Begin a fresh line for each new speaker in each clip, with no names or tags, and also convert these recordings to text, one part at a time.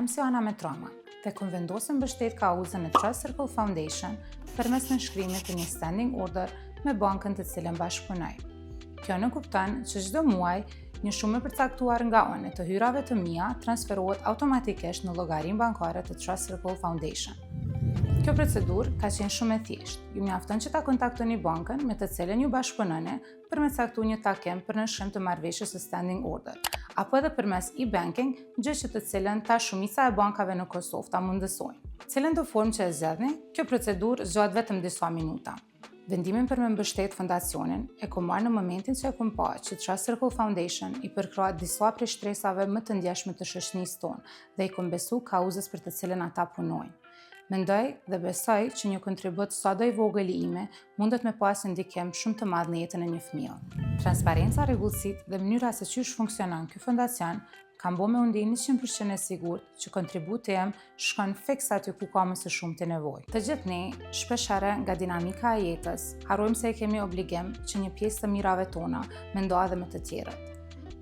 jam si Ana me trauma dhe kom vendosur mbështet kauzën e Trust Circle Foundation përmes nënshkrimit të një standing order me bankën të cilën bashkëpunoj. Kjo nënkupton që çdo muaj një shumë e përcaktuar nga unë të hyrave të mia transferohet automatikisht në llogarinë bankare të Trust Circle Foundation. Kjo procedurë ka qenë shumë e thjeshtë. Ju mjafton që ta kontaktoni bankën me të cilën ju bashkëpunoni për me caktuar një takim për nënshkrim të marrëveshjes së standing order, apo edhe përmes e-banking, gjë që të cilën tash shumica e bankave në Kosovë ta mundësojnë. Cilën do formë që e zgjedhni, kjo procedurë zgjatet vetëm disa minuta. Vendimin për me mbështet fondacionin e kom marrë në momentin që e kom pa që Trust Circle Foundation i përkrah disa prej shtresave më të ndjeshme të shoqënisë tonë dhe i kom besu kauzës për të cilën ata punojnë. Mendoj dhe besoj që një kontribut sado i vogël i ime mundet me pas ndikim shumë të madh në jetën e një fëmie. Transparenca, rregullsitë dhe mënyra se çish funksionon ky fondacion kam bo me undi 100% e sigurt që kontributi jem shkon fiks aty ku ka më së shumti nevojë. Të gjithë ne, shpeshherë nga dinamika e jetës, harrojmë se kemi obligim që një pjesë të mirave tona me ndo edhe me të tjerët.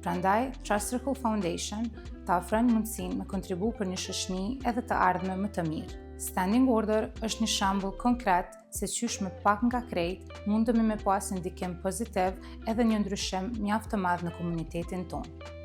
Prandaj, Trust Circle Foundation ta ofron mundësinë me kontribu për një shoqëni edhe të ardhme më të mirë. Standing order është një shembull konkret se qysh me pak nga krejt mundemi me pas ndikim pozitiv edhe një ndryshim mjaft të madh në komunitetin tonë.